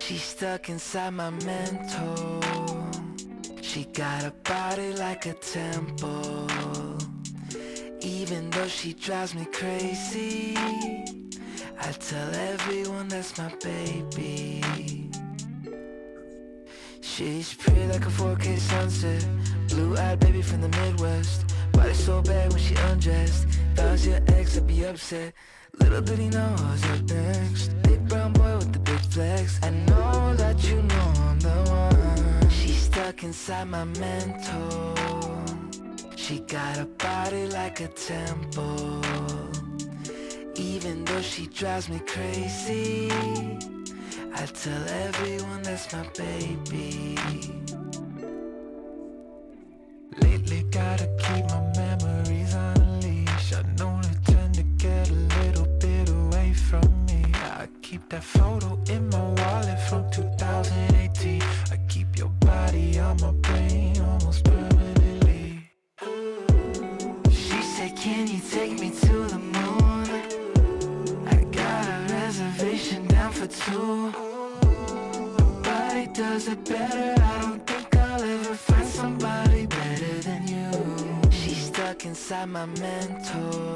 She's stuck inside my mental. She got a body like a temple. Even though she drives me crazy, I tell everyone that's my baby. She's pretty like a 4K sunset, blue-eyed baby from the Midwest. Body so bad when she undressed. If I was your ex, I'd be upset. Little did he know I was up next. Big brown boy with the big flex. I know that you know I'm the one. She's stuck inside my mental. She got a body like a temple. Even though she drives me crazy, I tell everyone that's my baby. Lately gotta keep my memories on a leash. I know they tend to get a little bit away from me. I keep that photo in my wallet from 2018. I keep your body on my brain almost permanently. She said, can you take me to the moon? I got a reservation down for two. Nobody does it better. I don't think I'll ever find somebody better than you. She's stuck inside my mental.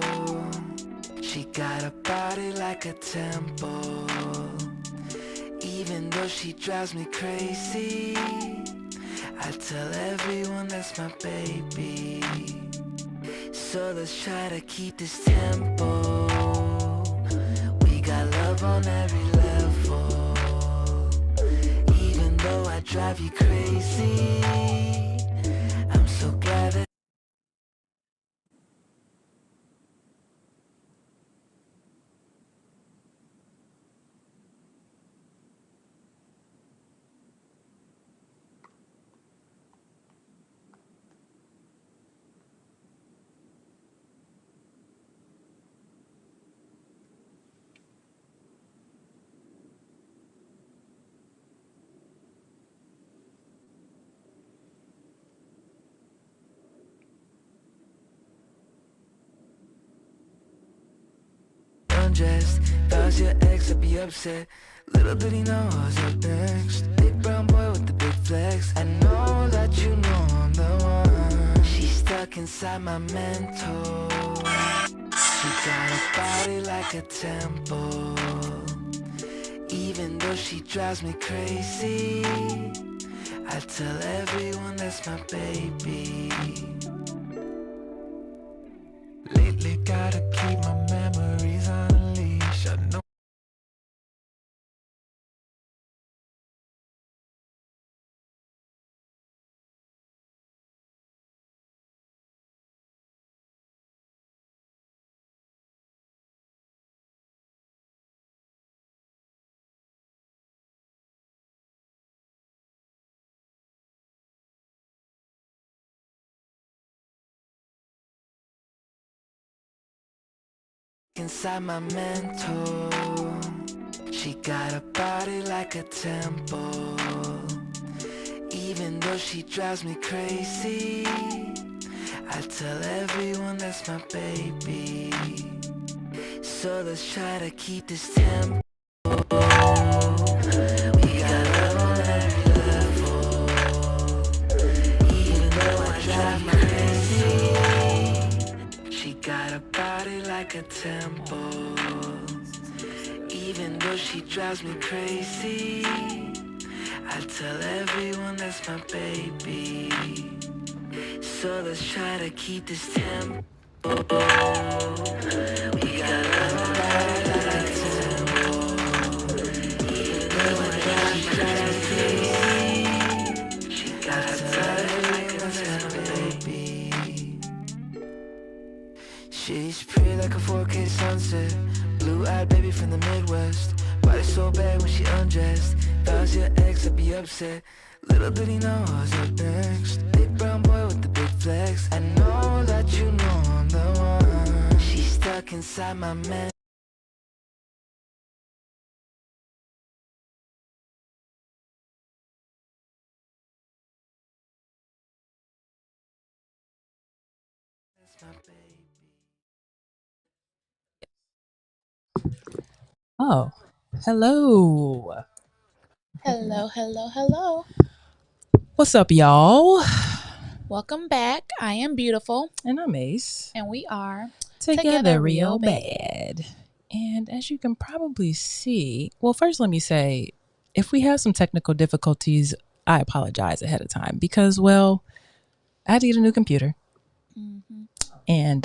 She got a body like a temple. Even though she drives me crazy, I tell everyone that's my baby. So let's try to keep this tempo. We got love on every level. Even though I drive you crazy, I'm so glad that undressed. If I was your ex, I'd be upset. Little did he know I was up next. Big brown boy with the big flex. I know that you know I'm the one. She's stuck inside my mental. She got a body like a temple. Even though she drives me crazy, I tell everyone that's my baby. Lately gotta keep my memories on a leash. I know inside my mental. She got a body like a temple. Even though she drives me crazy, I tell everyone that's my baby. So let's try to keep this tempo. We got love on every level. Even though I drive me crazy, she got a body like a temple. Even though she drives me crazy, I tell everyone that's my baby. So let's try to keep this tempo. We got love on every level. Even though I drive me crazy, she got a body like a temple. She's pretty like a 4K sunset, blue-eyed baby from the Midwest. Body so bad when she undressed. If I was your ex, I'd be upset. Little did he know I was up next. Big brown boy with the big flex. I know that you know I'm the one. She's stuck inside my man. That's my baby. Oh, hello. Hello, hello, hello. What's up, y'all? Welcome back. I am Beautiful, And I'm Ace. and we are Together together real real bad. bad. And as you can probably see, well, first let me say, if we have some technical difficulties, I apologize ahead of time because, well, I had to get a new computer Hmm. and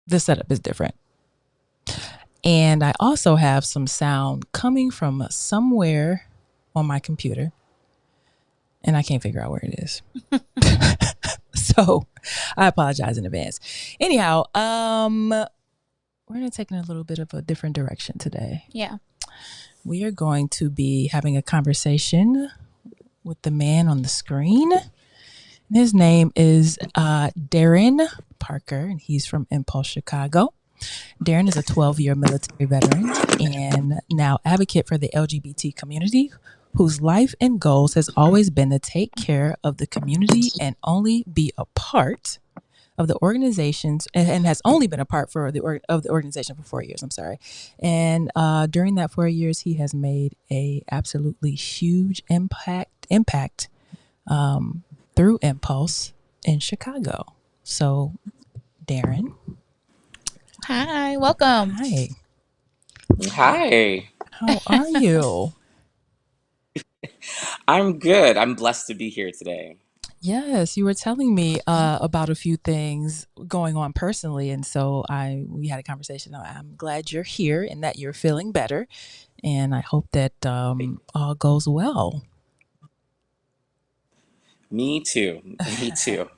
the setup is different. And I also have some sound coming from somewhere on my computer and I can't figure out where it is. So I apologize in advance. Anyhow, we're going to take in a little bit of a different direction today. Yeah. We are going to be having a conversation with the man on the screen. His name is Darren Parker, and he's from Impulse Chicago. Darren is a 12-year military veteran and now advocate for the LGBT community, whose life and goals has always been to take care of the community and only be a part of the organizations, and has only been a part of the organization for 4 years. I'm sorry, and during that 4 years, he has made a absolutely huge impact through Impulse in Chicago. So, Darren, Hi, welcome. hi, Hi, how are you? I'm good. I'm blessed to be here today. Yes, you were telling me about a few things going on personally, and so I we had a conversation. I'm glad you're here and that you're feeling better, and I hope that all goes well. Me too. Me too.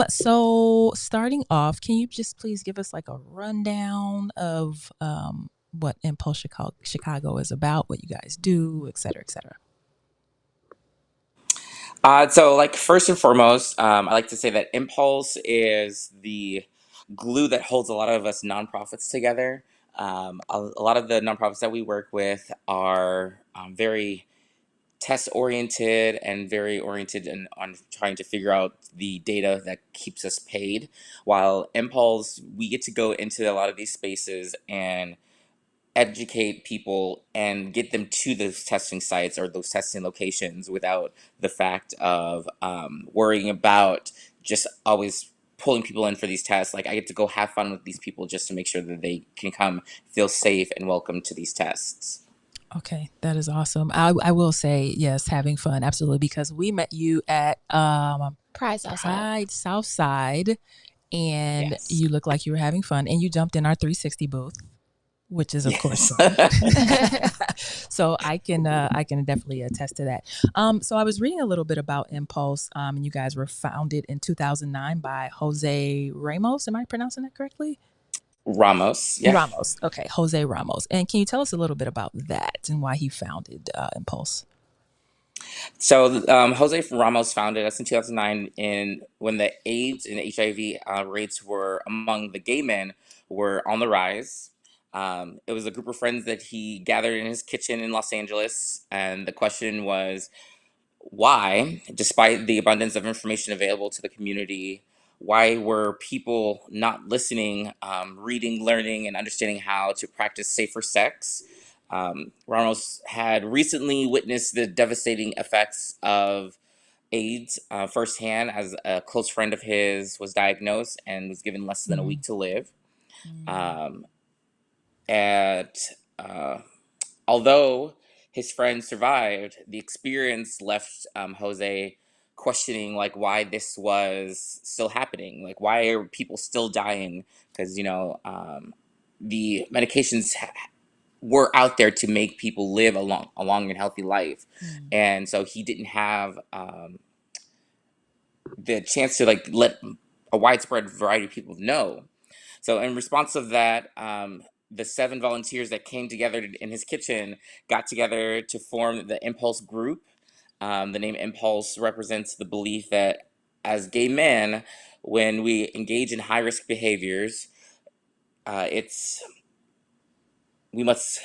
So starting off, can you just please give us like a rundown of what Impulse Chicago is about, what you guys do, et cetera, et cetera? So, first and foremost, I like to say that Impulse is the glue that holds a lot of us nonprofits together. A lot of the nonprofits that we work with are very test oriented and very oriented on trying to figure out the data that keeps us paid. While Impulse, we get to go into a lot of these spaces and educate people and get them to those testing sites or those testing locations without the fact of worrying about just always pulling people in for these tests. Like, I get to go have fun with these people just to make sure that they can come feel safe and welcome to these tests. Okay, that is awesome. I will say yes, having fun, absolutely, because we met you at Prize outside. Pride Southside, and Yes. you looked like you were having fun, and you jumped in our 360 booth, which is of course Yes. fun. So I can definitely attest to that. So I was reading a little bit about Impulse, and you guys were founded in 2009 by Jose Ramos. Am I pronouncing that correctly? Ramos. Yeah. Ramos. Okay, Jose Ramos. And can you tell us a little bit about that and why he founded Impulse? So Jose Ramos founded us in 2009 in when the AIDS and HIV rates were among the gay men were on the rise. It was a group of friends that he gathered in his kitchen in Los Angeles, and the question was why, despite the abundance of information available to the community, why were people not listening, reading, learning, and understanding how to practice safer sex? Ramos had recently witnessed the devastating effects of AIDS firsthand, as a close friend of his was diagnosed and was given less than a Mm, week to live. mm, Um, at uh, Although his friend survived, the experience left Jose questioning like why this was still happening, like why are people still dying? Because the medications were out there to make people live a long and healthy life, mm. and so he didn't have the chance to like let a widespread variety of people know. So in response of that, the seven volunteers that came together in his kitchen got together to form the Impulse Group. The name Impulse represents the belief that as gay men, when we engage in high risk behaviors, it's we must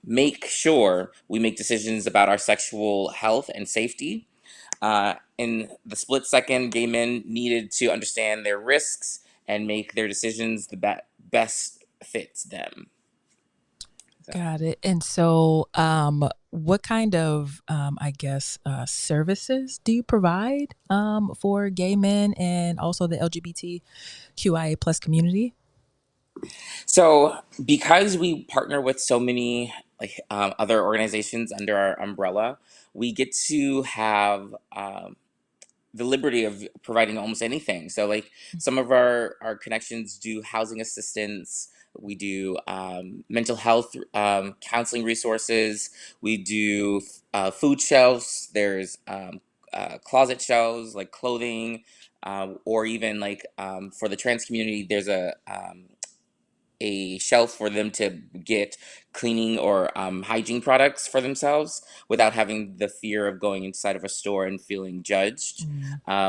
make sure we make decisions about our sexual health and safety. In the split second, gay men needed to understand their risks and make their decisions the best fits them. Got it. And so, what kind of, services do you provide for gay men and also the LGBTQIA plus community? So, because we partner with so many other organizations under our umbrella, we get to have the liberty of providing almost anything. So, like some of our connections do housing assistance. We do mental health counseling resources. We do food shelves. There's closet shelves like clothing, or even for the trans community, there's a shelf for them to get cleaning or hygiene products for themselves without having the fear of going inside of a store and feeling judged.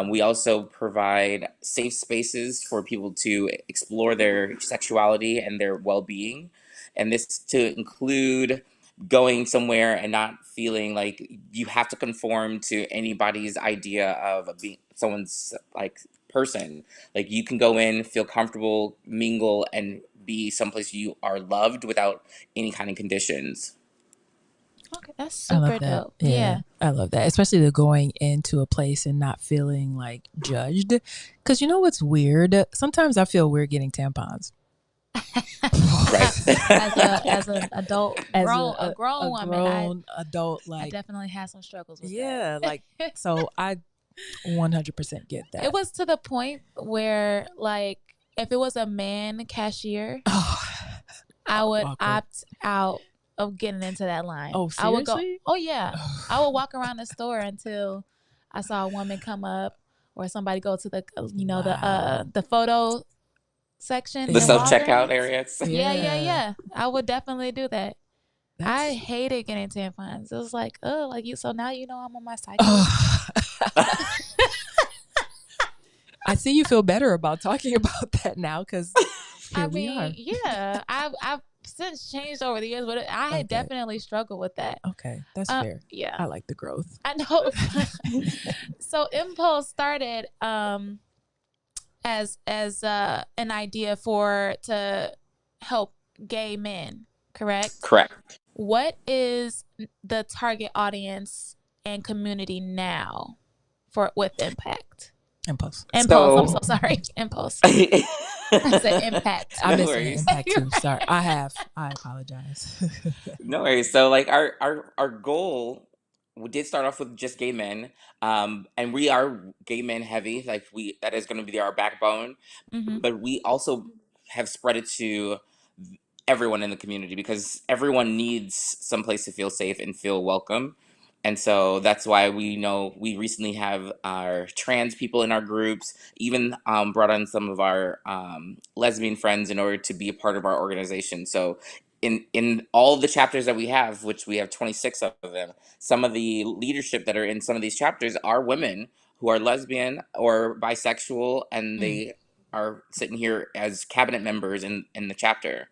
We also provide safe spaces for people to explore their sexuality and their well-being, and this to include going somewhere and not feeling like you have to conform to anybody's idea of being someone's person. Like you can go in, feel comfortable, mingle, and be someplace you are loved without any kind of conditions. Okay, that's I love super that. dope. Yeah, Yeah. I love that. Especially the going into a place and not feeling like judged. Because you know what's weird? Sometimes I feel weird getting tampons. Right. As an adult, As a grown woman, grown adult, I like, definitely had some struggles with yeah, like, that. so I 100% get that. It was to the point where, like, if it was a man cashier, I would Awkward. opt out of getting into that line. Oh, I would go, seriously? oh yeah. I would walk around the store until I saw a woman come up or somebody go to the Wow. the photo section The in self checkout Walgreens. areas. Yeah. I would definitely do that. I That's hated getting tampons. It was like, oh, like you. So now you know I'm on my cycle. I see you feel better about talking about that now because here we are. Yeah, I've since changed over the years, but I Okay. definitely struggled with that. Okay, that's fair. Yeah, I like the growth. I know. So Impulse started as an idea to help gay men, correct? Correct. What is the target audience and community now with Impact? Impulse. I'm so sorry. Impulse. I said Impact. I No missed worries. Impact too. Sorry. I apologize. No worries. So like our goal, we did start off with just gay men, and we are gay men heavy. Like that is going to be our backbone, Mm-hmm. but we also have spread it to everyone in the community because everyone needs someplace to feel safe and feel welcome. And so that's why we recently have our trans people in our groups, even brought on some of our lesbian friends in order to be a part of our organization. So in all the chapters that we have, which we have 26 of them, some of the leadership that are in some of these chapters are women who are lesbian or bisexual, and they are sitting here as cabinet members in the chapter.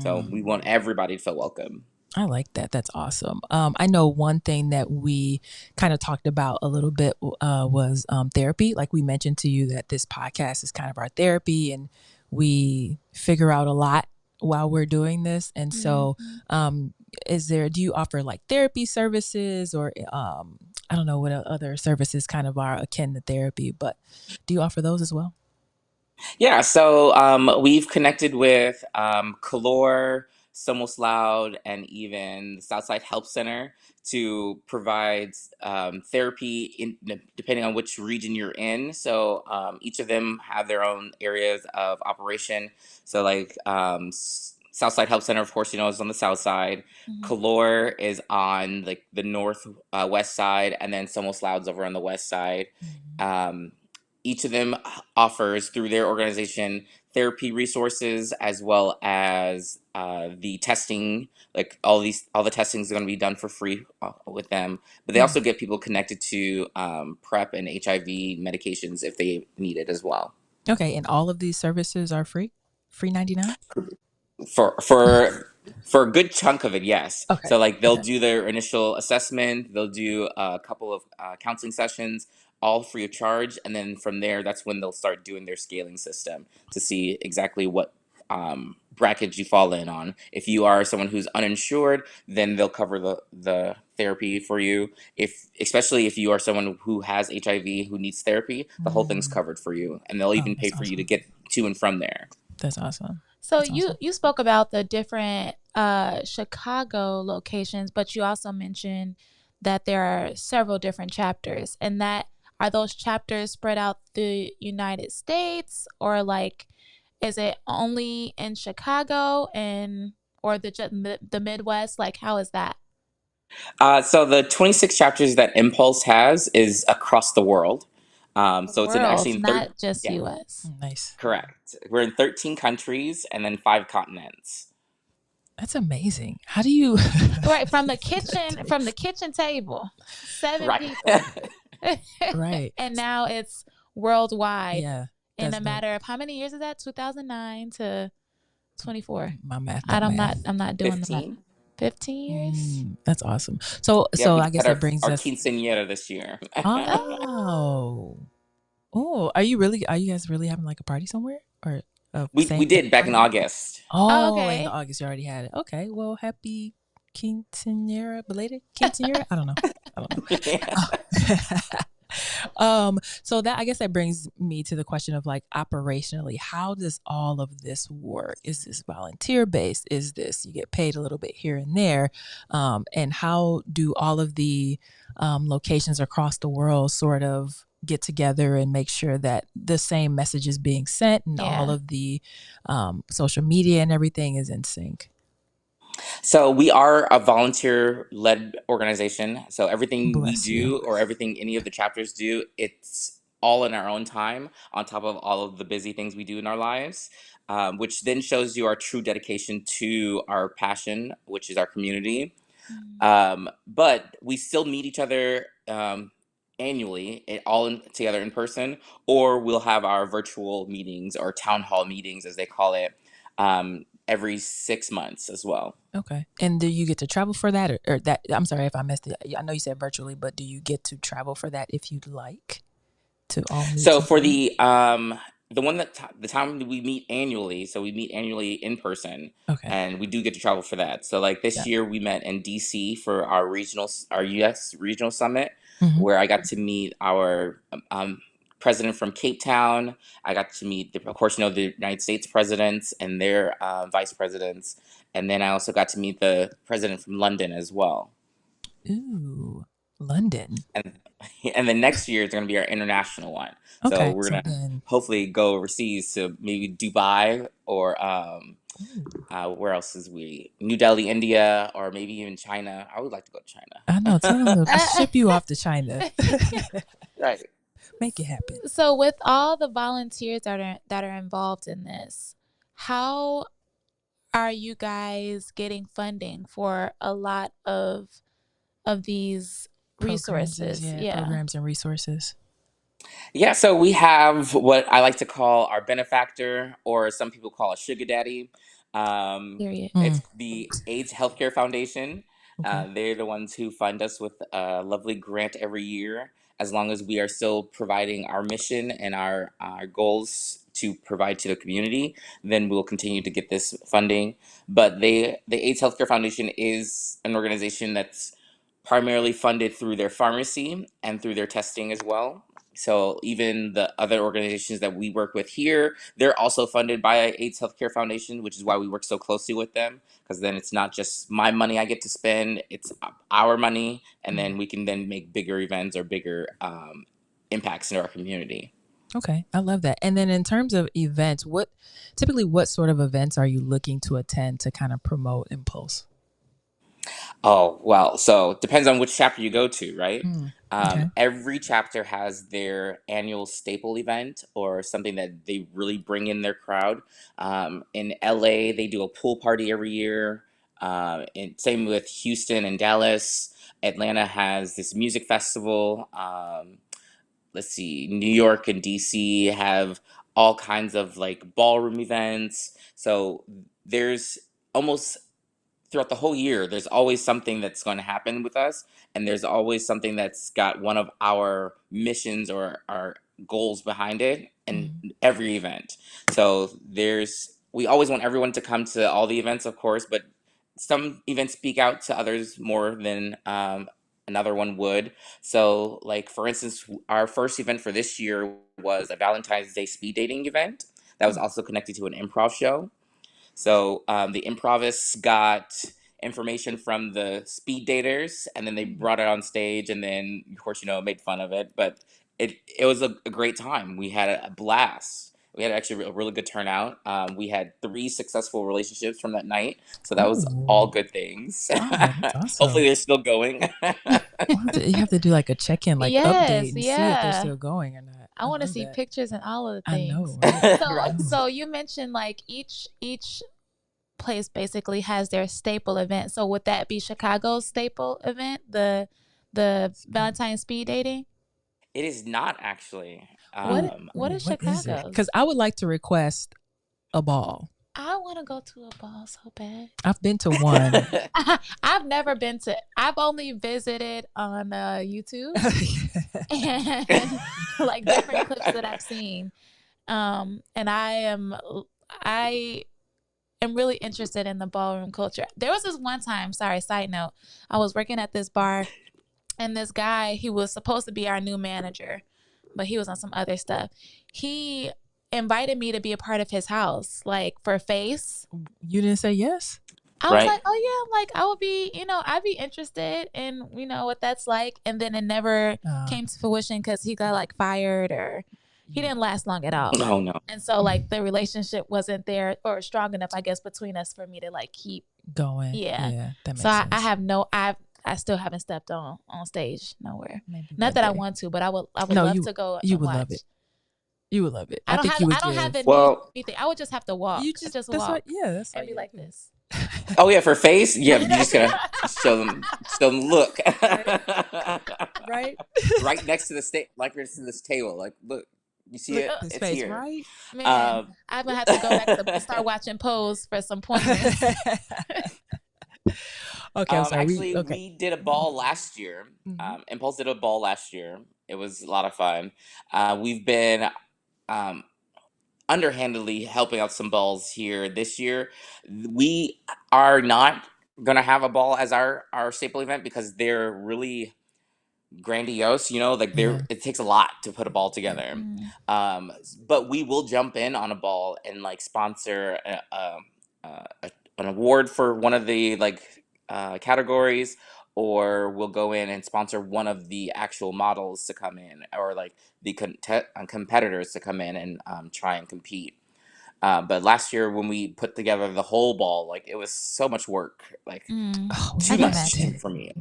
So we want everybody to feel welcome. I like that. That's awesome. I know one thing that we kind of talked about a little bit was therapy. Like we mentioned to you that this podcast is kind of our therapy, and we figure out a lot while we're doing this. And so, do you offer like therapy services, or I don't know what other services kind of are akin to therapy, but do you offer those as well? Yeah, so we've connected with Calor, Somos Loud, and even the Southside Help Center to provide therapy depending on which region you're in. So each of them have their own areas of operation. So like Southside Help Center, of course, is on the south side. Calor is on like the north west side, and then Somos Loud's over on the west side. Each of them offers through their organization therapy resources as well as the testing. Like all the testing is going to be done for free with them, but they also get people connected to PrEP and HIV medications if they need it as well. Okay, and all of these services are free 99 For a good chunk of it, yes. Okay. So like they'll do their initial assessment, they'll do a couple of counseling sessions, all free of charge, and then from there, that's when they'll start doing their scaling system to see exactly what bracket you fall in on. If you are someone who's uninsured, then they'll cover the therapy for you. Especially if you are someone who has HIV who needs therapy, the whole thing's covered for you, and they'll even pay That's for you to awesome. get to and from there. That's awesome. So That's you awesome. you spoke about the different Chicago locations, but you also mentioned that there are several different chapters, and that are those chapters spread out the United States, or like is it only in Chicago and or the Midwest? Like how is that? So the 26 chapters that Impulse has is across the world. So it's actually World, in not just yeah, US. Nice. correct. We're in 13 countries and then 5 continents. That's amazing. How do you? Right, from the kitchen table. 7 Right. people. Right. And now it's worldwide Yeah. in That's a dope. matter of how many years is that? 2009 to 24. My math I don't don't math. I'm not doing the math. 15. 15 years? That's awesome. So Yeah, so we I just guess had that brings our us. quinceañera this year. Oh. Oh, are you guys really having like a party somewhere or a We same sex did back in party? August. Oh, Oh, in okay. August you already had it. Okay, well, happy quinceañera, belated quinceañera. I don't know. So that I guess that brings me to the question of like operationally, how does all of this work? Is this volunteer based? Is this you get paid a little bit here and there? And how do all of the locations across the world sort of get together and make sure that the same message is being sent and all Yeah. of the social media and everything is in sync? So we are a volunteer-led organization. So everything we Bless you. do or everything any of the chapters do, it's all in our own time on top of all of the busy things we do in our lives, which then shows you our true dedication to our passion, which is our community. Mm. But we still meet each other annually, together in person, or we'll have our virtual meetings or town hall meetings, as they call it, every 6 months as well. Okay. And do you get to travel for that or that? I'm sorry if I missed it. I know you said virtually, but do you get to travel for that if you'd like to all meet So for together? the one the time that we meet annually, so we meet annually in person, Okay. and we do get to travel for that. So like this Yeah. year we met in DC for our US regional summit, Hmm. where I got to meet our president from Cape Town. I got to meet of course, the United States presidents and their vice presidents, and then I also got to meet the president from London as well. Ooh, London. and and then next year it's going to be our international one. So Okay. we're So gonna then, hopefully go overseas to maybe Dubai or ooh, where else is we New Delhi, India, or maybe even China. I would like to go to I know. Tell them to Uh, ship you off to China. right. Make it happen. so with all the volunteers that are involved in this, how are you guys getting funding for a lot of these resources? Yeah. Programs and resources. Yeah, so we have what I like to call our benefactor, or some people call a sugar daddy. Period. It's Mm, the AIDS Healthcare Foundation. okay. They're the ones who fund us with a lovely grant every year, as long as we are still providing our mission and our goals to provide to the community. Then we'll continue to get this funding. But the AIDS Healthcare Foundation is an organization that's primarily funded through their pharmacy and through their testing as well. So even the other organizations that we work with here, they're also funded by AIDS Healthcare Foundation, which is why we work so closely with them. Because then it's not just my money I get to spend; it's our money, and then we can then make bigger events or bigger impacts in our community. Okay. I love that. And then in terms of events, what sort of events are you looking to attend to kind of promote Impulse? Oh, well, so it depends on which chapter you go to, right? Mm, okay. Every chapter has their annual staple event or something that they really bring in their crowd. In LA, they do a pool party every year. And same with Houston and Dallas. Atlanta has this music festival. Let's see, New York and DC have all kinds of like ballroom events. So there's almost throughout the whole year, there's always something that's going to happen with us, and there's always something that's got one of our missions or our goals behind it in Mm, every event. So we always want everyone to come to all the events, of course, but some events speak out to others more than another one would. So, like for instance, our first event for this year was a Valentine's Day speed dating event that was also connected to an improv show. So the improvists got information from the speed daters, and then they brought it on stage, and then of course made fun of it. But it was a great time. We had a blast. We had actually a really good turnout. We had 3 successful relationships from that night, so that was all Oh, good things. oh, that's Hopefully, awesome. they're still going. You have to do like a check-in, like update Yes, and see if they're yeah. still going or not. I I want to love see that. pictures and all of the I know, things. right? So, Right. Oh, so you mentioned like each place basically has their staple event. So would that be Chicago's staple event, the Valentine speed dating? It is not actually. What ooh, is what is it? Chicago's? Because I would like to request a ball. I want to go to a ball so bad. I've been to one. I've never been to. I've only visited on YouTube and like different clips that I've seen. And I am really interested in the ballroom culture. There was this one time, sorry, side note, I was working at this bar and this guy, he was supposed to be our new manager, but he was on some other stuff. He invited me to be a part of his house, like for face. You didn't say yes? I was Right. like, oh yeah, like I would be, I'd be interested in, what that's like. And then it never came to fruition because he got like fired or he didn't last long at all. Oh no. And so like the relationship wasn't there or strong enough, I guess, between us for me to like keep going. Yeah. That makes So sense. I still haven't stepped on stage nowhere. Maybe Not one that I day. want to, but I would No, love you- to go you and would watch. love it. You would love it. I don't think have you would I don't have the need Well- anything. I would just have to walk. You just that's walk what, yeah, that's and all be you like do. this. Oh yeah, for face. Yeah, you're just gonna show them. Look. Right? Right next to the like next to this table. Like, look, you see it? His It's face, here. right? Man, I'm gonna have to go back to start watching Pose for some pointers. Okay, I'm sorry. Actually, okay. we did a ball last year. Mhm. Impulse did a ball last year. It was a lot of fun. We've been underhandedly helping out some balls here this year. We are not gonna have a ball as our staple event because they're really grandiose, like Yeah. it takes a lot to put a ball together. Mm. But we will jump in on a ball and like sponsor an award for one of the categories, or we'll go in and sponsor one of the actual models to come in, or like the competitors to come in and try and compete. But last year when we put together the whole ball, like it was so much work, like Oh, too I can much imagine. for me.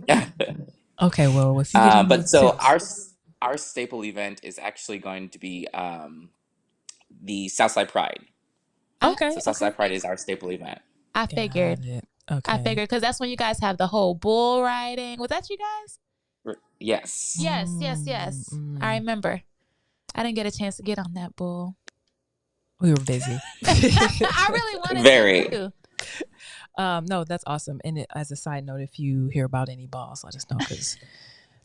okay, well, if you get any But so tips. our staple event is actually going to be the Southside Pride. Okay. So Southside Pride is our staple event. I figured. Got it. Okay. I figured because that's when you guys have the whole bull riding. Was that you guys? Yes. Yes. Mm. I remember. I didn't get a chance to get on that bull. We were busy. I really wanted Very. to. No, that's awesome. And as a side note, if you hear about any balls, let us know because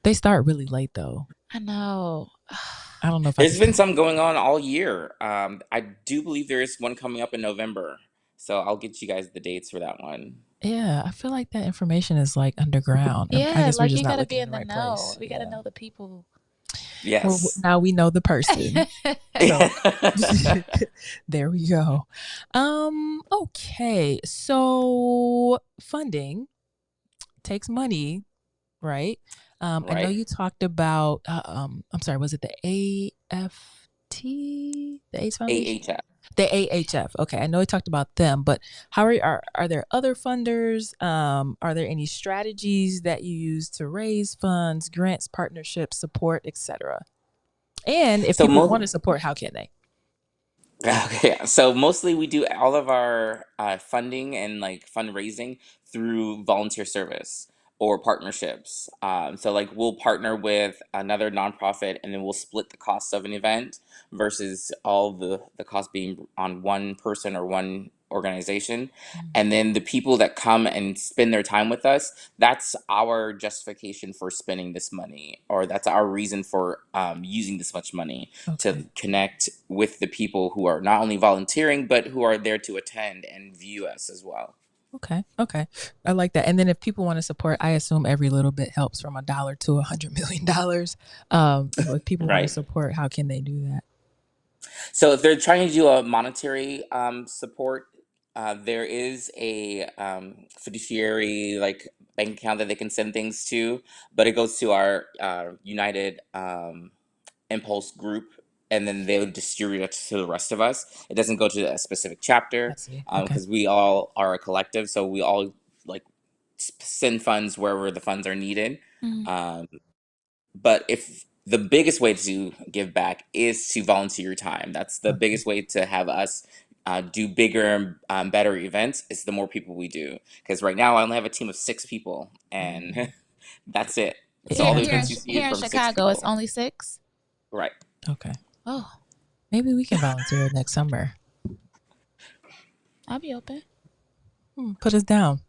they start really late though. I know. I don't know if There's been some going on all year. I do believe there is one coming up in November. So I'll get you guys the dates for that one. Yeah, I feel like that information is like underground. I Yeah, guess we're like just you not gotta looking be in in the the right know. place. We gotta know the people. Well, Yes. now we know the person. So there we go. Okay. So funding takes money, right? I know Right. you talked about I'm sorry, was it the AFT? The AIDS Foundation? AHF. The AHF. Okay. I know we talked about them, but how are there other funders? Are there any strategies that you use to raise funds, grants, partnerships, support, etc.? And if So people want to support, how can they? Okay, so mostly we do all of our funding and like fundraising through volunteer service or partnerships. So like we'll partner with another nonprofit and then we'll split the cost of an event versus all the cost being on one person or one organization. And then the people that come and spend their time with us, that's our justification for spending this money, or that's our reason for using this much money Okay. to connect with the people who are not only volunteering, but who are there to attend and view us as well. Okay. Okay. I like that. And then if people want to support, I assume every little bit helps from $1 to $100 million. If people want to Right. support, how can they do that? So if they're trying to do a monetary support, there is a fiduciary like bank account that they can send things to, but it goes to our United Impulse group, and then they'll distribute it to the rest of us. It doesn't go to a specific I chapter see. Okay. because we all are a collective, so we all like send funds wherever the funds are needed. Mhm. Um, but if the biggest way to give back is to volunteer your time, that's the Okay. biggest way to have us do bigger and better events. Is the more people we do, because right now I only have a team of 6 people, and that's it. So all Here, the Yeah. events you see is here in from 6 Chicago, it's people. only 6. Right. Okay. Oh, Maybe we can volunteer next summer. I'll be open. Put us down.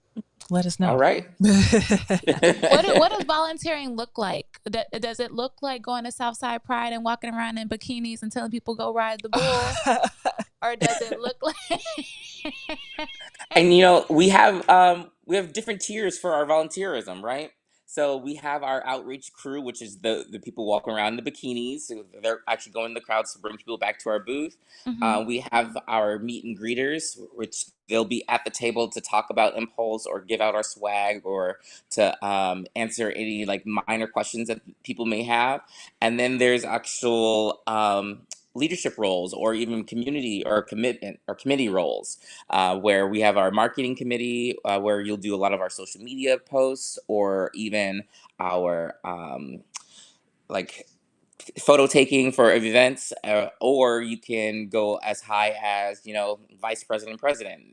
Let us know. All right. What does volunteering look like? Does it look like going to Southside Pride and walking around in bikinis and telling people go ride the bull, or does it look like? And we have different tiers for our volunteerism, right? So we have our outreach crew, which is the people walking around in the bikinis. So they're actually going in the crowds to bring people back to our booth. Mhm. We have our meet and greeters, which they'll be at the table to talk about Impulse or give out our swag or to answer any like minor questions that people may have. And then there's actual leadership roles or even community or commitment or committee roles, where we have our marketing committee, where you'll do a lot of our social media posts or even our like photo taking for events, or you can go as high as vice president.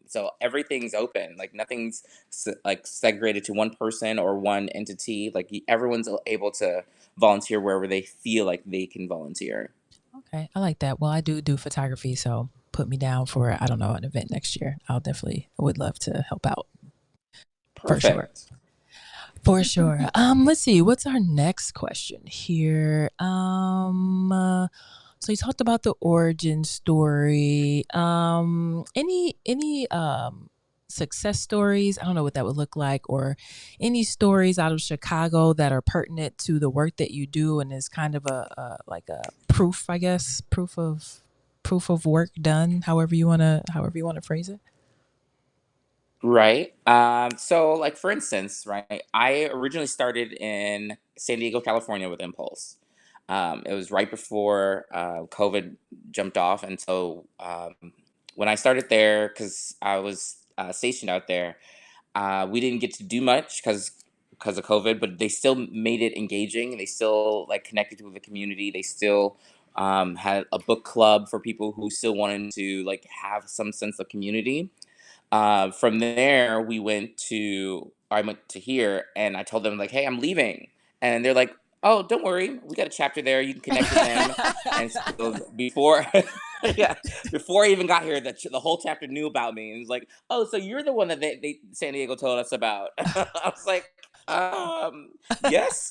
So everything's open, like nothing's like segregated to one person or one entity. Like everyone's able to volunteer wherever they feel like they can volunteer. Okay. I like that. Well, I do photography, so put me down for, I don't know, an event next year. I would love to help out for sure. Perfect. For sure. Let's see. What's our next question here? So you talked about the origin story. Any success stories? I don't know what that would look like, or any stories out of Chicago that are pertinent to the work that you do, and is kind of a like a proof, I guess, proof of work done. However you wanna phrase it. Right. So, like for instance, right, I originally started in San Diego, California with Impulse. It was right before COVID jumped off, and so when I started there, because I was stationed out there, we didn't get to do much because of COVID, but they still made it engaging. They still like connected with the community. They still had a book club for people who still wanted to like have some sense of community. From there, I went to here and I told them, like, hey, I'm leaving. And they're like, oh, don't worry. We got a chapter there. You can connect with them. And so before, yeah, before I even got here, the whole chapter knew about me. And it was like, oh, so you're the one that they San Diego told us about. I was like, yes.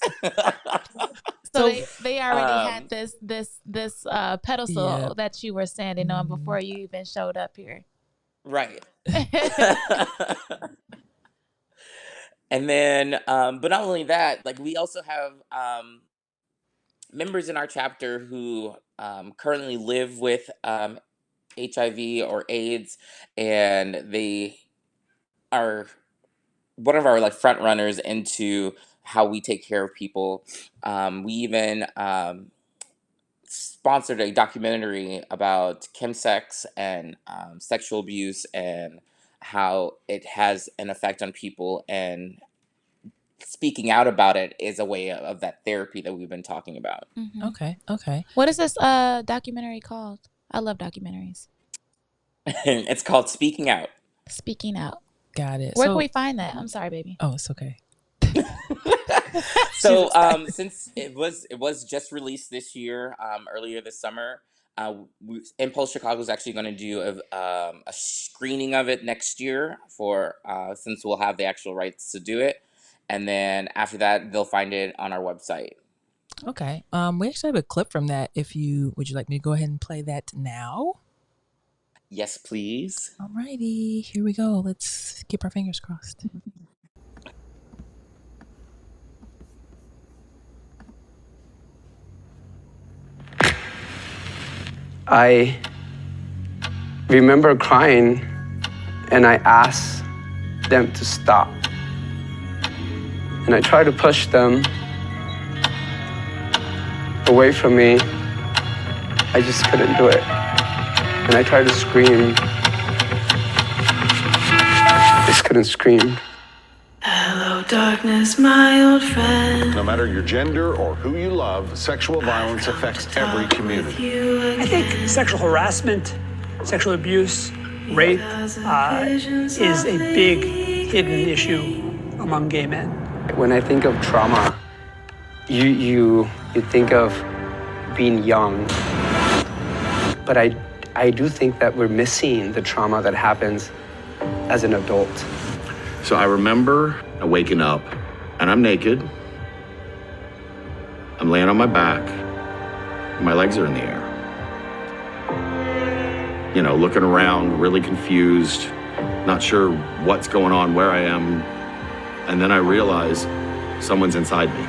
So So they already had um, this yeah. pedestal that you were standing on before you even showed up here. right. And then, but not only that, like we also have members in our chapter who currently live with HIV or AIDS, and they are one of our like front runners into how we take care of people. We even sponsored a documentary about chemsex and sexual abuse and how it has an effect on people, and speaking out about it is a way of that therapy that we've been talking about. Mhm. Okay. What is this documentary called? I love documentaries. It's called Speaking Out. Speaking Out. Got it. Where can So we find that? I'm sorry, baby. oh, it's okay. She's So excited. since it was just released this year, earlier this summer, Impulse Chicago is actually going to do a screening of it next year for since we'll have the actual rights to do it, and then after that they'll find it on our website. Okay. We actually have a clip from that. Would you like me to go ahead and play that now? Yes, please. Alrighty, here we go. Let's keep our fingers crossed. I remember crying and I asked them to stop. And I tried to push them away from me. I just couldn't do it. And I tried to scream. I just couldn't scream. Hello, darkness, my old friend. No matter your gender or who you love, sexual violence affects every community. I think sexual harassment, sexual abuse, rape is a big hidden issue among gay men. When I think of trauma, you think of being young. But I do think that we're missing the trauma that happens as an adult. So I remember waking up and I'm naked. I'm laying on my back. My legs are in the air. You know, looking around, really confused, not sure what's going on, where I am. And then I realize someone's inside me.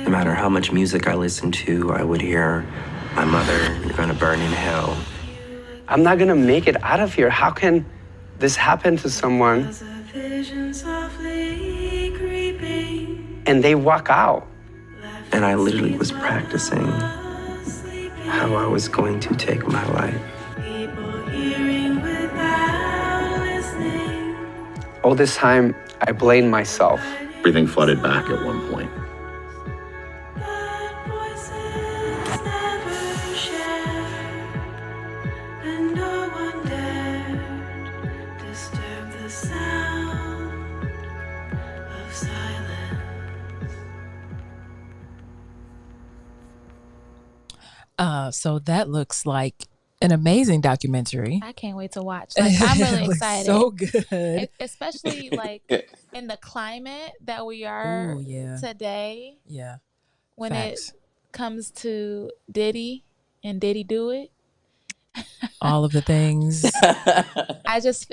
No matter how much music I listened to, I would hear my mother, "You're gonna burn in hell." I'm not gonna make it out of here. How can this happen to someone? And they walk out. And I literally was practicing how I was going to take my life. All this time, I blamed myself. Everything flooded back at one point. So that looks like an amazing documentary. I can't wait to watch. Like, I'm really Looks excited. so good. Especially like in the climate that we are Ooh, yeah. today Yeah. when Facts. it comes to Diddy and Diddy Do It. All of the things, I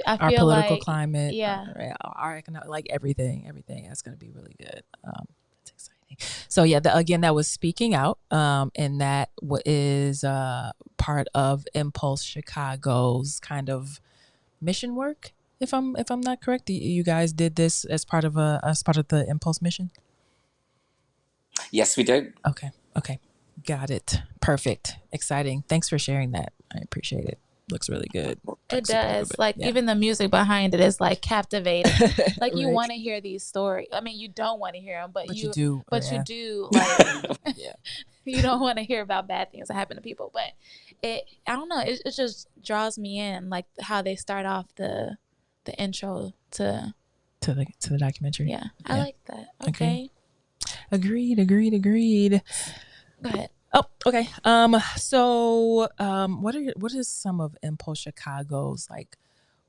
our feel political like, climate, yeah. our economic, like everything that's going to be really good. It's exciting. So yeah, again, that was Speaking Out, and that is part of Impulse Chicago's kind of mission work. If I'm not correct, you guys did this as part of the Impulse mission. Yes, we did. Okay, got it. Perfect, exciting. Thanks for sharing that. I appreciate it. Looks really good. It Supportive does. of it. Like, Yeah. even the music behind it is like captivating. Like, you Right. want to hear these stories. I mean, you don't want to hear them, but you do. But yeah. you do. Like, Yeah. you don't want to hear about bad things that happen to people. But I don't know. It just draws me in, like how they start off the intro to the documentary. Yeah, I like that. Okay. Okay. Agreed. Go ahead. Oh, okay. So, what is some of Impulse Chicago's like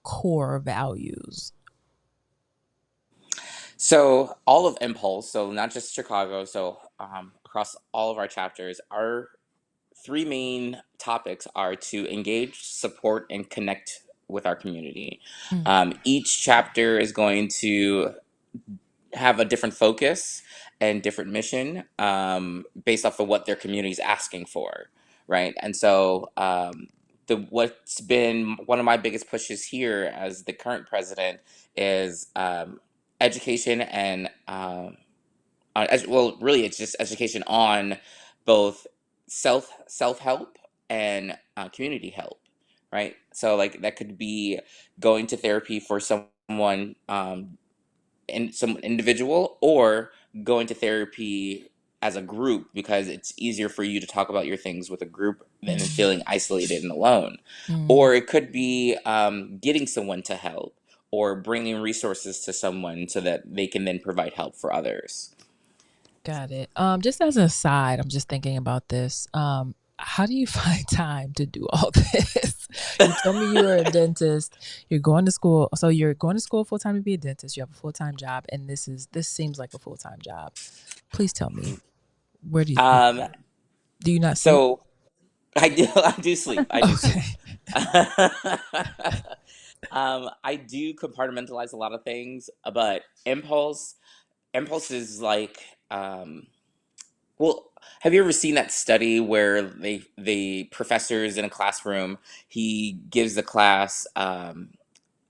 core values? So all of Impulse, so not just Chicago, so across all of our chapters, our three main topics are to engage, support, and connect with our community. Each chapter is going to have a different focus and different mission based off of what their community is asking for, right? And so what's been one of my biggest pushes here as the current president is education and well, really, it's just education on both self help and community help, right? So like that could be going to therapy for someone in some individual, or going to therapy as a group because it's easier for you to talk about your things with a group than feeling isolated and alone. Or it could be getting someone to help or bringing resources to someone so that they can then provide help for others. Got it. Just as an aside, I'm just thinking about this. How do you find time to do all this? You told me you were a dentist. You're going to school. So you're going to school full time to be a dentist. You have a full-time job, and this seems like a full-time job. Please tell me, where do you do you not sleep? So I do sleep. I do sleep. I do compartmentalize a lot of things, but impulse is like well, have you ever seen that study where the professors in a classroom, he gives the class a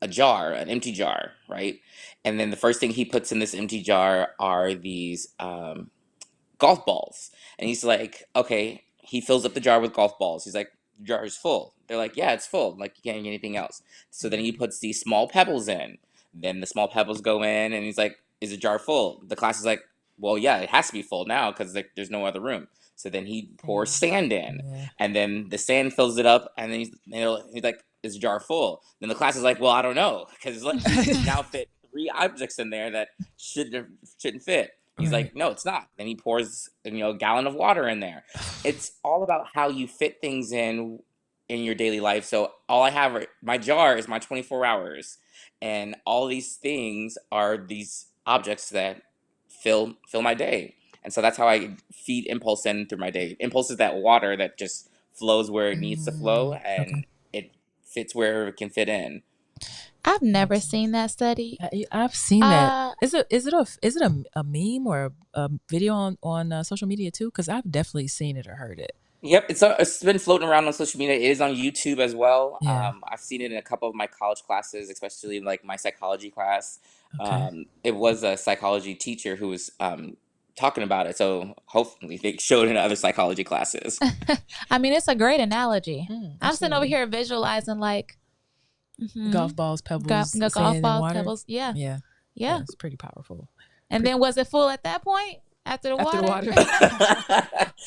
jar, an empty jar, right? And then the first thing he puts in this empty jar are these golf balls. And he's like, okay, he fills up the jar with golf balls. He's like, the jar is full. They're like, yeah, it's full. Like, you can't get anything else. So then he puts these small pebbles in. Then the small pebbles go in, and he's like, is the jar full? The class is like, well, yeah, it has to be full now because like, there's no other room. So then he pours sand in, and then the sand fills it up, and then he's like, is the jar full? Then the class is like, well, I don't know, because he now fit 3 objects in there that shouldn't fit. He's like, no, it's not. Then he pours, a gallon of water in there. It's all about how you fit things in your daily life. So all I have, my jar is my 24 hours, and all these things are these objects that fill my day. And so that's how I feed impulse in through my day. Impulse is that water that just flows where it needs to flow, and it fits where it can fit in. I've never seen that study. I've seen that. Is it a meme or a video on social media too? Because I've definitely seen it or heard it. Yep, it's been floating around on social media. It is on YouTube as well. Yeah. I've seen it in a couple of my college classes, especially like my psychology class. Okay. It was a psychology teacher who was talking about it, so hopefully they showed it in other psychology classes. I mean, it's a great analogy. I'm sitting over here visualizing like golf balls, pebbles, golf sand, balls, and water. pebbles. Yeah. Yeah, it's pretty powerful. And then was it full at that point after the water?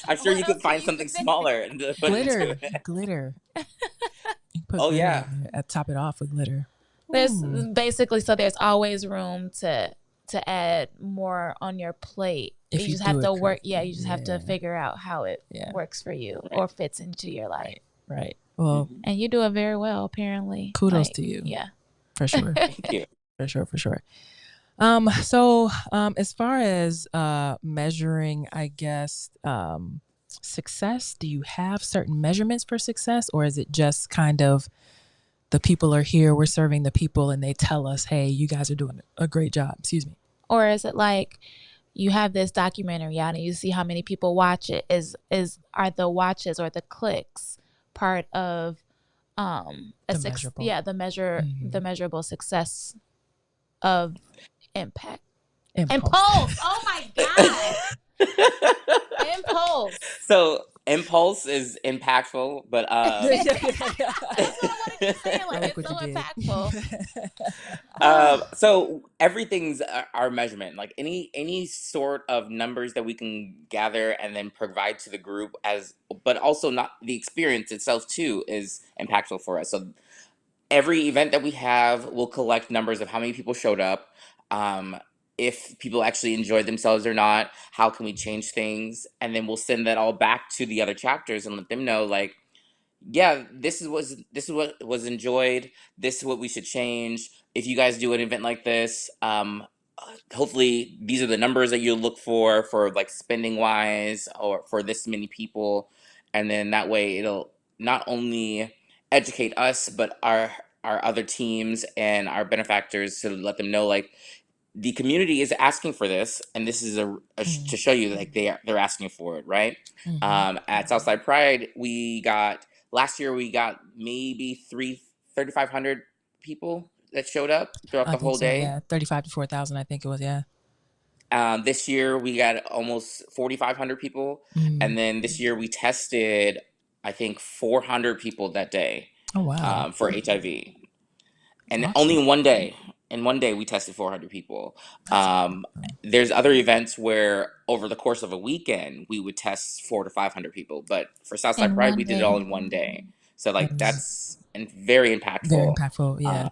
I'm sure you could find something smaller and put glitter. into it. Glitter. You put Oh glitter yeah. in there, top it off with glitter. There's basically, so there's always room to add more on your plate. If you you just do have it to work. correctly, Yeah, you just have to figure out how it works for you or fits into your life. Right. Well, and you do it very well, apparently. Kudos to you. Yeah. For sure. Thank you. For sure. So as far as measuring, I guess, success, do you have certain measurements for success, or is it just kind of the people are here, we're serving the people, and they tell us, hey, you guys are doing a great job? Excuse me. Or is it like you have this documentary out and you see how many people watch it? Are the watches or the clicks part of the measurable success of impact? Impulse. Oh my god. Impulse. So impulse is impactful, but That's what I wanted to say. Like, it's so impactful. So everything's our measurement. Like any sort of numbers that we can gather and then provide to the group but also not the experience itself too is impactful for us. So every event that we have will collect numbers of how many people showed up. If people actually enjoyed themselves or not, how can we change things? And then we'll send that all back to the other chapters and let them know, like, yeah, this is what was enjoyed. This is what we should change. If you guys do an event like this, hopefully these are the numbers that you look for like spending wise or for this many people. And then that way it'll not only educate us, but our other teams and our benefactors to let them know, like, the community is asking for this, and this is to show you like they're asking for it, right? At Southside Pride, last year we got maybe 3,500 people that showed up throughout the whole day. Yeah, 35 to 4,000, I think it was. Yeah. This year we got almost 4,500 people, and then this year we tested, I think, 400 people that day. Oh wow. For HIV, and only in one day. in one day we tested 400 people. There's other events where over the course of a weekend we would test 400 to 500 people, but for Southside In Pride one we did it day. all in one day. So That like is that's very very impactful. impactful. Yeah.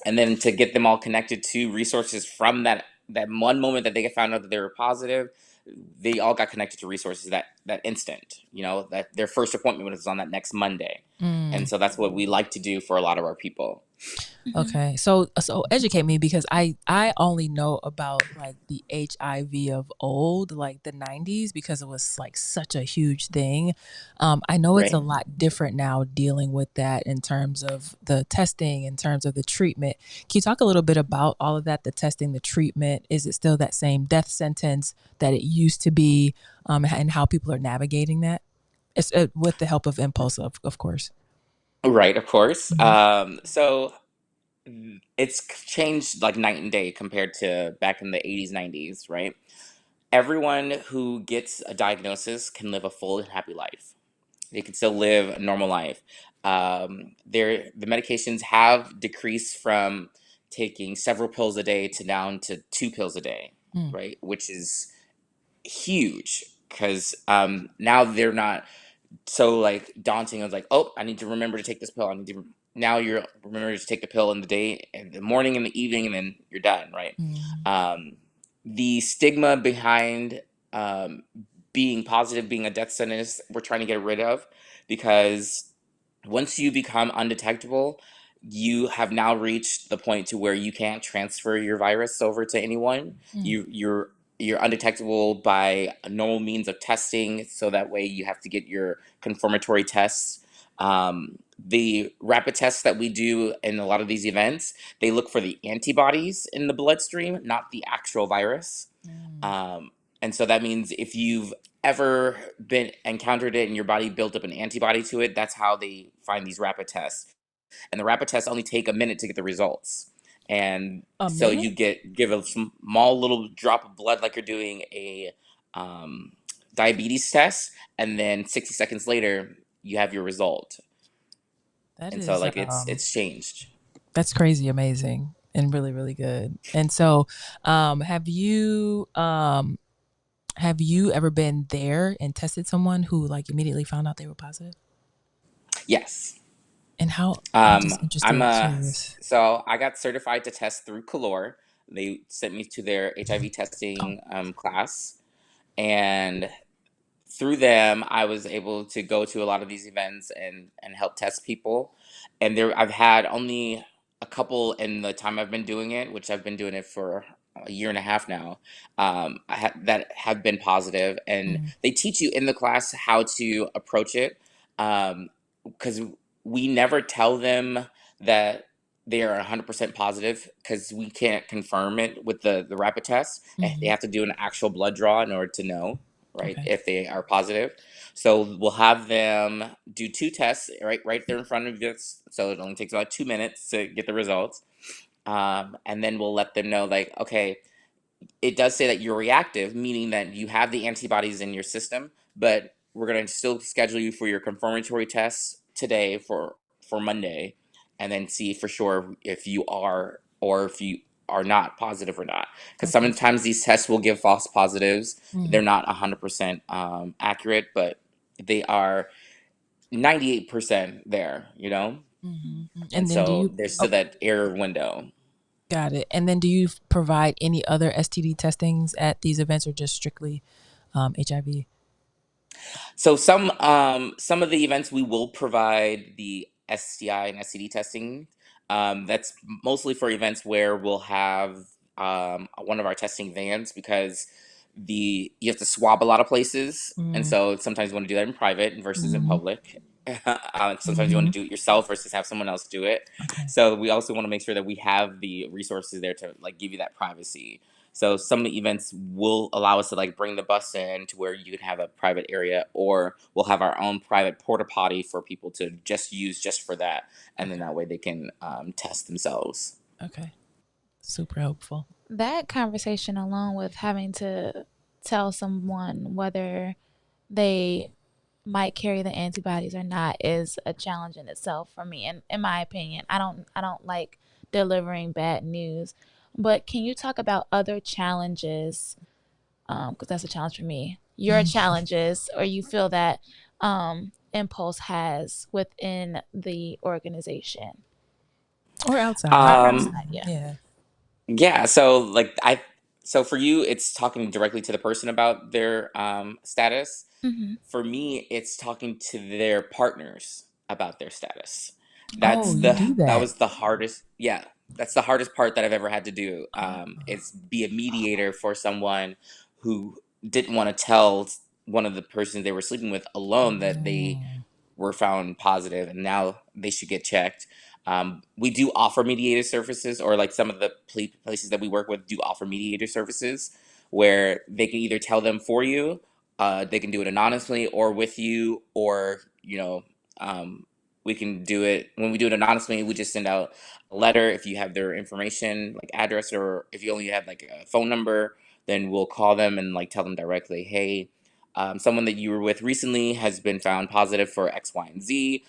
And then to get them all connected to resources from that one moment that they found out that they were positive, they all got connected to resources that instant, that their first appointment was on that next Monday. And so that's what we like to do for a lot of our people. Okay, so educate me, because I only know about like the HIV of old, like the 90s, because it was like such a huge thing. I know it's a Right. lot different now dealing with that in terms of the testing, in terms of the treatment. Can you talk a little bit about all of that, the testing, the treatment? Is it still that same death sentence that it used to be, and how people are navigating that? It's with the help of Impulse, of course. Right, of course. Mhm. So it's changed like night and day compared to back in the 80s, 90s, right? Everyone who gets a diagnosis can live a full and happy life. They can still live a normal life. The medications have decreased from taking several pills a day to down to 2 pills a day, Mm. right? Which is huge because now they're not so like daunting. I was like, oh, I need to remember to take this pill. Now you're remember to take the pill in the day, in the morning, in the evening, and then you're done, right? Mm. The stigma behind being positive, being a death sentence, we're trying to get rid of, because once you become undetectable, you have now reached the point to where you can't transfer your virus over to anyone. Mm. You're undetectable by a normal means of testing, so that way you have to get your confirmatory tests. The rapid tests that we do in a lot of these events, they look for the antibodies in the bloodstream, not the actual virus. Mm. And so that means if you've ever been encountered it and your body built up an antibody to it, that's how they find these rapid tests. And the rapid tests only take a minute to get the results. And A so minute? you give a small little drop of blood like you're doing a diabetes test, and then 60 seconds later you have your result. That And so is, like it's changed. that's crazy amazing and really, really good. And so, have you ever been there and tested someone who like immediately found out they were positive? Yes. And how, I'm just I'm interested and a curious. so I got certified to test through Calor. They sent me to their HIV Oh. testing class, and through them I was able to go to a lot of these events and help test people. And I've had only a couple in the time I've been doing it, which I've been doing it for a year and a half now. That have been positive, and Mm. they teach you in the class how to approach it, because we never tell them that they are 100% positive, because we can't confirm it with the rapid test. They Hmm. have to do an actual blood draw in order to know, right, Okay. if they are positive. So we'll have them do 2 tests right there in front of us. So it only takes about 2 minutes to get the results. And then we'll let them know, like, okay, it does say that you're reactive, meaning that you have the antibodies in your system, but we're going to still schedule you for your confirmatory tests today for Monday, and then see for sure if you are, or if you are not positive or not. Because Okay. sometimes these tests will give false positives. Mm. They're not 100% accurate, but they are 98% there. Hmm. And And then do so you, there's oh, still that error window. got it. And then do you provide any other STD testings at these events, or just strictly HIV? So some of the events we will provide the STI and STD testing. That's mostly for events where we'll have one of our testing vans, because you have to swab a lot of places, and Mm. so sometimes you want to do that in private versus in Hmm. public. Sometimes you want Hmm. to do it yourself versus have someone else do it. Okay. So we also want to make sure that we have the resources there to like give you that privacy. So some events will allow us to like bring the bus in to where you can have a private area, or we'll have our own private porta potty for people to just use just for that, and then Okay. that way they can test themselves. Okay. Super helpful. That conversation alone, with having to tell someone whether they might carry the antibodies or not, is a challenge in itself for me. And in my opinion, I don't like delivering bad news. But can you talk about other challenges? Because that's a challenge for me. Your challenges, or you feel that Impulse has within the organization Or outside. or Um, outside? Yeah. Yeah. yeah. So for you, it's talking directly to the person about their status. Mm-hmm. For me, it's talking to their partners about their status. Oh, you do That that. was the hardest. Yeah, that's the hardest part that I've ever had to do. Oh. Is be a mediator for someone who didn't want to tell one of the persons they were sleeping with alone that they Mm. were found positive and now they should get checked. We do offer mediator services, or like some of the places that we work with do offer mediator services where they can either tell them for you, they can do it anonymously or with you, or we can do it. When we do it anonymously, we just send out a letter. If you have their information, like address, or if you only have like a phone number, then we'll call them and like tell them directly, hey, someone that you were with recently has been found positive for X, Y, and Z.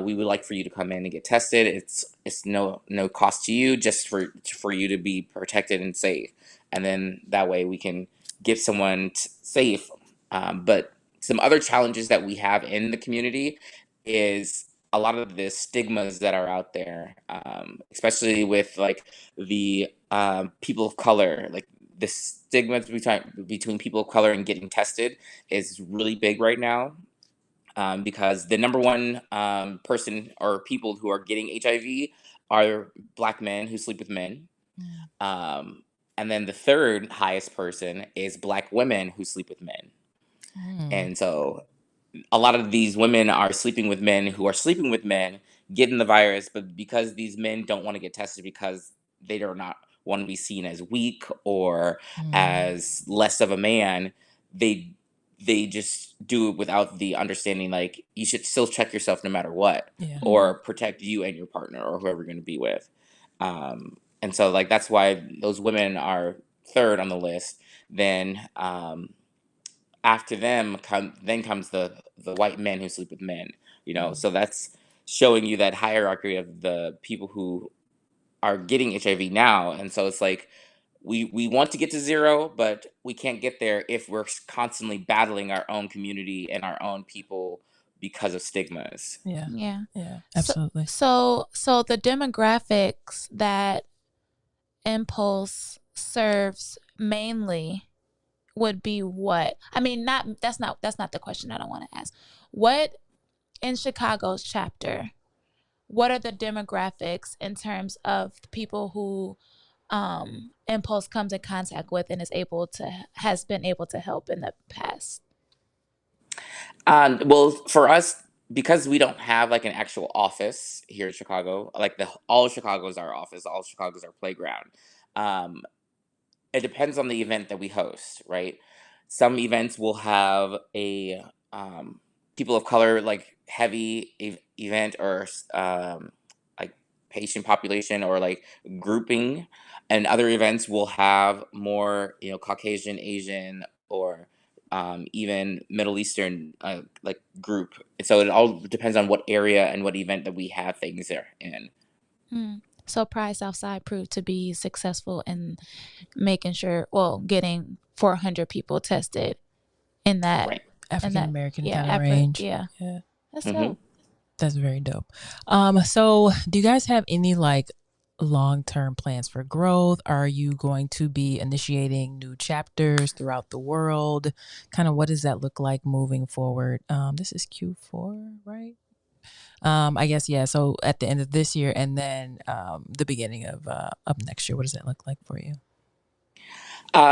We would like for you to come in and get tested. It's no cost to you, just for you to be protected and safe. And then that way we can give someone safe. But some other challenges that we have in the community is a lot of the stigmas that are out there, especially with like the people of color, like the stigmas between people of color and getting tested is really big right now, because the number one person or people who are getting HIV are Black men who sleep with men. Um, and then the third highest person is Black women who sleep with men. Mm. And so a lot of these women are sleeping with men who are sleeping with men, getting the virus, but because these men don't want to get tested because they do not want to be seen as weak or Mm. as less of a man, they just do it without the understanding, like you should still check yourself no matter what, Yeah. or protect you and your partner or whoever you're going to be with. And so like that's why those women are third on the list. Then after them comes the white men who sleep with men, so that's showing you that hierarchy of the people who are getting HIV now. And so it's like we want to get to zero, but we can't get there if we're constantly battling our own community and our own people because of stigmas. Yeah. Yeah. Yeah. So, Absolutely. so the demographics that Impulse serves mainly would be what? I mean, that's not the question that I want to ask. What in Chicago's chapter? What are the demographics in terms of the people who Impulse comes in contact with and has been able to help in the past? Well, for us, because we don't have like an actual office here in Chicago, like all of Chicago is our office, all of Chicago is our playground. Um, it depends on the event that we host, right? Some events will have a people of color like heavy event, or like patient population or like grouping, and other events will have more Caucasian, Asian, or even Middle Eastern like group. So it all depends on what area and what event that we have things there in. Hmm. So Pride Southside proved to be successful in making sure, getting 400 people tested in that, Right. African American kind of effort. range. Yeah, Yeah. that's Mm-hmm. dope. That's very dope. So do you guys have any like long-term plans for growth? Are you going to be initiating new chapters throughout the world? Kind of what does that look like moving forward? This is Q4, right? I guess, yeah. So at the end of this year and then the beginning of next year, what does that look like for you?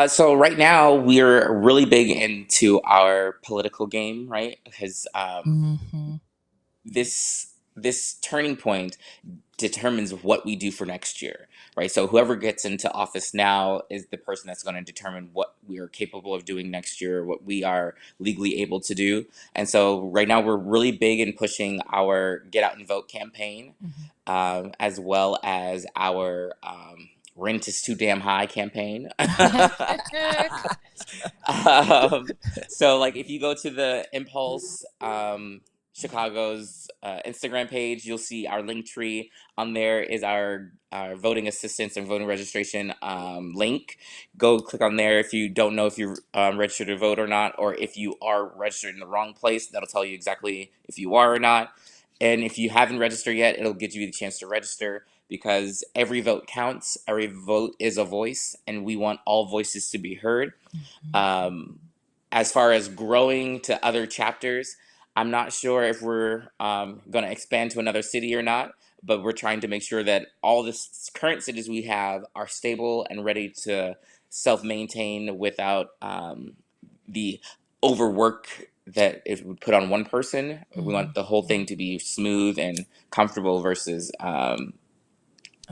So right now we're really big into our political game, right? Because Mm-hmm. this turning point determines what we do for next year, right? So whoever gets into office now is the person that's going to determine what we are capable of doing next year, what we are legally able to do. And so right now we're really big in pushing our Get Out and Vote campaign, as well as our Rent is Too Damn High campaign. So like if you go to the Impulse Chicago's Instagram page, you'll see our link tree. On there is our voting assistance and voting registration link. Go click on there if you don't know if you're registered to vote or not, or if you are registered in the wrong place. That'll tell you exactly if you are or not. And if you haven't registered yet, it'll give you the chance to register, because every vote counts. Every vote is a voice, and we want all voices to be heard. As far as growing to other chapters, I'm not sure if we're going to expand to another city or not, but we're trying to make sure that all the current cities we have are stable and ready to self-maintain without the overwork that it would put on one person. We want the whole thing to be smooth and comfortable versus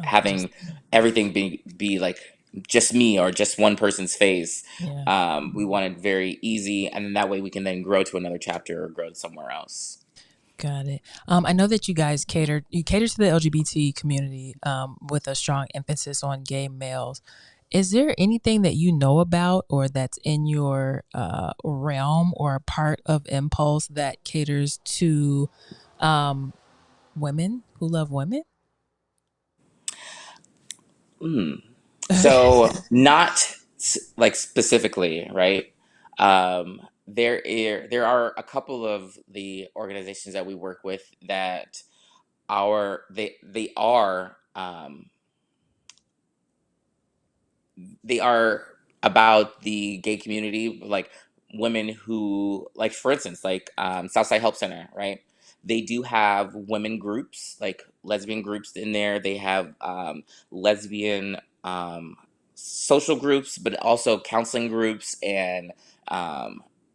having everything be like just me or just one person's face. We want it very easy, and then that way we can then grow to another chapter or grow to somewhere else. Got it. I know that you guys cater to the LGBT community with a strong emphasis on gay males. Is there anything that you know about or that's in your realm or a part of Impulse that caters to women who love women? So not like specifically, right? There are a couple of the organizations that we work with that they are about the gay community, like women who, like for instance, like Southside Help Center, right? They do have women groups, like lesbian groups in there. They have lesbian social groups, but also counseling groups and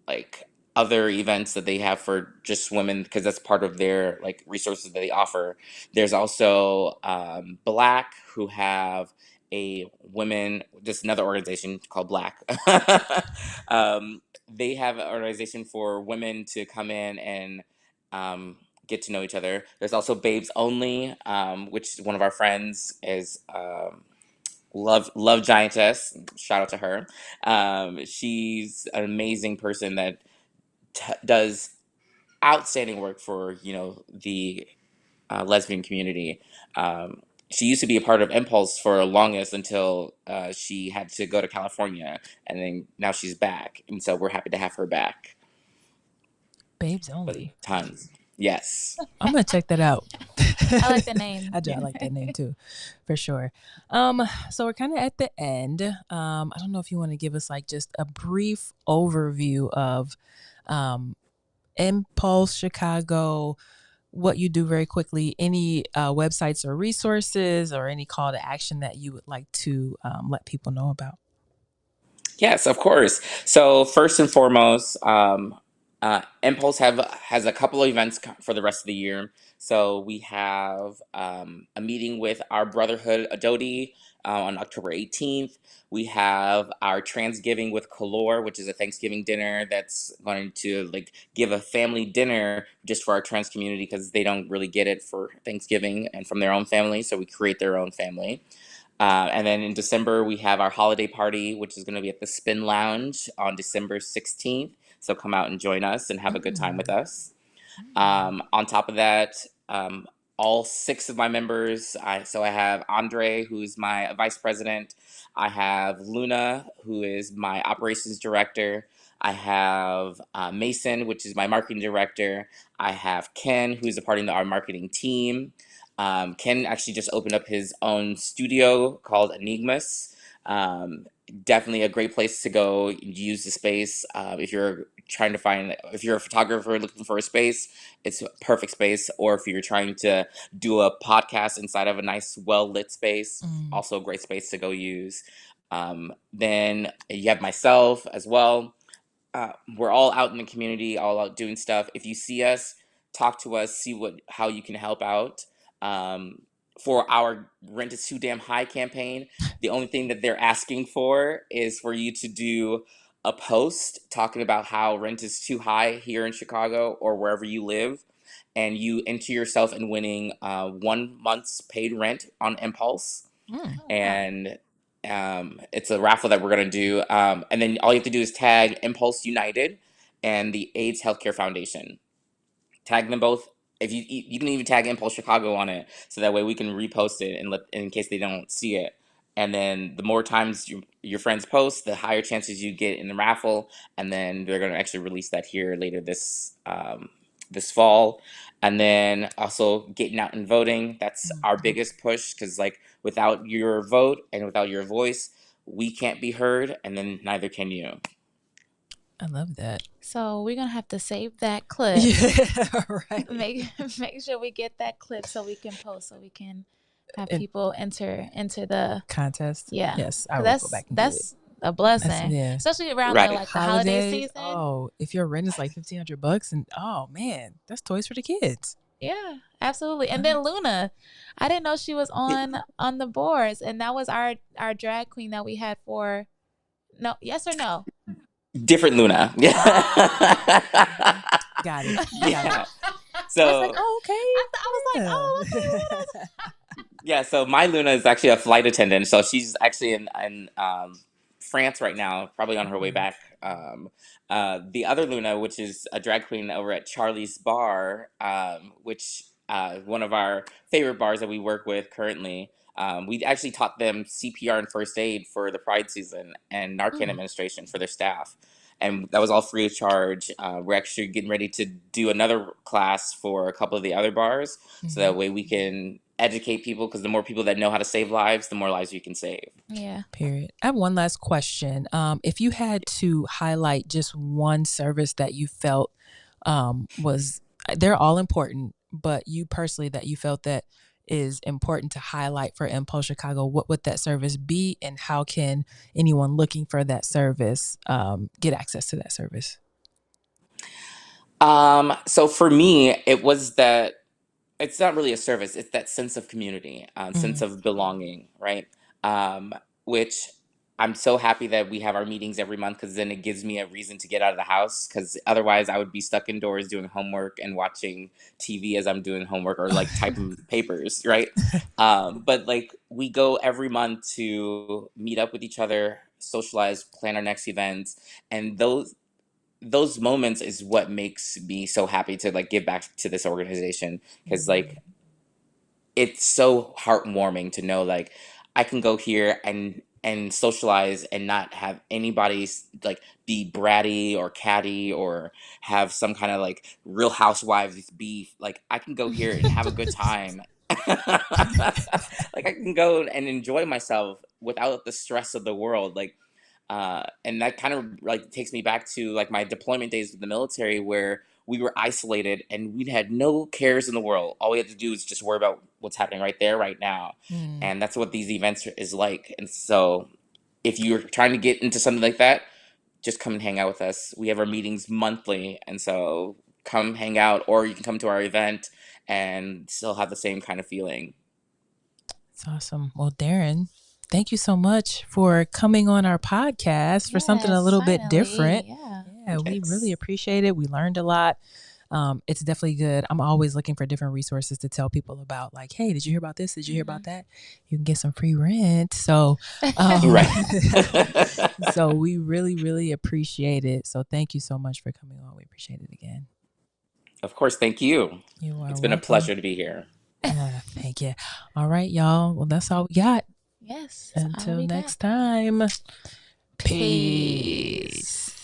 like other events that they have for just women, because that's part of their like resources that they offer. There's also Black, who have a women, just another organization called Black. They have an organization for women to come in and get to know each other. There's also Babes Only, which one of our friends is Love Giantess. Shout out to her. She's an amazing person that does outstanding work for the lesbian community. She used to be a part of Impulse for the longest until she had to go to California, and then now she's back, and so we're happy to have her back. Babes But Only. tons, yes. I'm gonna check that out. I like the name. I do. I like that name too, for sure. So we're kind of at the end. I don't know if you want to give us like just a brief overview of Impulse Chicago, what you do very quickly, any websites or resources, or any call to action that you would like to let people know about. Yes, of course. So first and foremost, Impulse has a couple of events for the rest of the year. So we have a meeting with our brotherhood, Adodi, on October 18th. We have our Transgiving with Color, which is a Thanksgiving dinner that's going to like give a family dinner just for our trans community, because they don't really get it for Thanksgiving and from their own family. So we create their own family. And then in December, we have our holiday party, which is going to be at the Spin Lounge on December 16th. So come out and join us and have a good time with us. On top of that, all 6 of my members, so I have Andre, who's my vice president. I have Luna, who is my operations director. I have Mason, which is my marketing director. I have Ken, who's a part of our marketing team. Ken actually just opened up his own studio called Enigmas. Definitely a great place to go use the space. If you're a photographer looking for a space, it's a perfect space. Or if you're trying to do a podcast inside of a nice, well-lit space, also a great space to go use. Then you have myself as well. We're all out in the community, all out doing stuff. If you see us, talk to us, see how you can help out. For our Rent is Too Damn High campaign, the only thing that they're asking for is for you to do a post talking about how rent is too high here in Chicago or wherever you live, and you enter yourself in winning 1 month's paid rent on Impulse. And it's a raffle that we're going to do. And then all you have to do is tag Impulse United and the AIDS Healthcare Foundation tag them both. If you can even tag Impulse Chicago on it, so that way we can repost it and in case they don't see it. And then the more times your friends post, the higher chances you get in the raffle. And then they're going to actually release that here later this fall. And then also getting out and voting. That's our biggest push, because like without your vote and without your voice, we can't be heard, and then neither can you. I love that. So we're gonna have to save that clip. Yeah, right. Make sure we get that clip so we can post, so we can have people enter into the contest. Yeah. Yes, I 'Cause will go back and do it. that's a blessing, yeah. especially around Right. the, like the holiday Holidays. season. Oh, if your rent is like $1,500, and oh man, that's toys for the kids. Yeah, absolutely. And then Luna, I didn't know she was on the boards, and that was our drag queen that we had for yes or no? Different Luna. Yeah. Got it. Yeah. I So was like, oh, okay. I was like, oh, okay, Luna's- yeah, so my Luna is actually a flight attendant. So she's actually in France right now, probably on her way back. The other Luna, which is a drag queen over at Charlie's Bar, which one of our favorite bars that we work with currently. We actually taught them CPR and first aid for the Pride season and Narcan administration for their staff. And that was all free of charge. We're actually getting ready to do another class for a couple of the other bars. So that way we can educate people, because the more people that know how to save lives, the more lives we can save. Yeah. Period. I have one last question. If you had to highlight just one service that you felt they're all important, but you personally that you felt that is important to highlight for Impulse Chicago, what would that service be, and how can anyone looking for that service get access to that service? So for me, it was that it's not really a service. It's that sense of community, sense of belonging, right? Which I'm so happy that we have our meetings every month, because then it gives me a reason to get out of the house, because otherwise I would be stuck indoors doing homework and watching TV as I'm doing homework, or like typing papers, right? But like we go every month to meet up with each other, socialize, plan our next events, and those moments is what makes me so happy to like give back to this organization, because like it's so heartwarming to know like I can go here and socialize and not have anybody like be bratty or catty or have some kind of like Real Housewives beef. Like I can go here and have a good time. Like I can go and enjoy myself without the stress of the world. Like and that kind of like takes me back to like my deployment days with the military, where we were isolated and we had no cares in the world. All we had to do is just worry about what's happening right there, right now. And that's what these events is like. And so if you're trying to get into something like that, just come and hang out with us. We have our meetings monthly. And so come hang out, or you can come to our event and still have the same kind of feeling. It's awesome. Well, Darren, thank you so much for coming on our podcast for something a little bit different. Yeah, we really appreciate it. We learned a lot. It's definitely good. I'm always looking for different resources to tell people about, like, hey, did you hear about this? Did you hear about that? You can get some free rent. So, so we really, really appreciate it. So thank you so much for coming on. We appreciate it again. Of course. Thank you. It's been a pleasure to be here. Thank you. All right, y'all. Well, that's all we got. Yes. Until next time. Peace.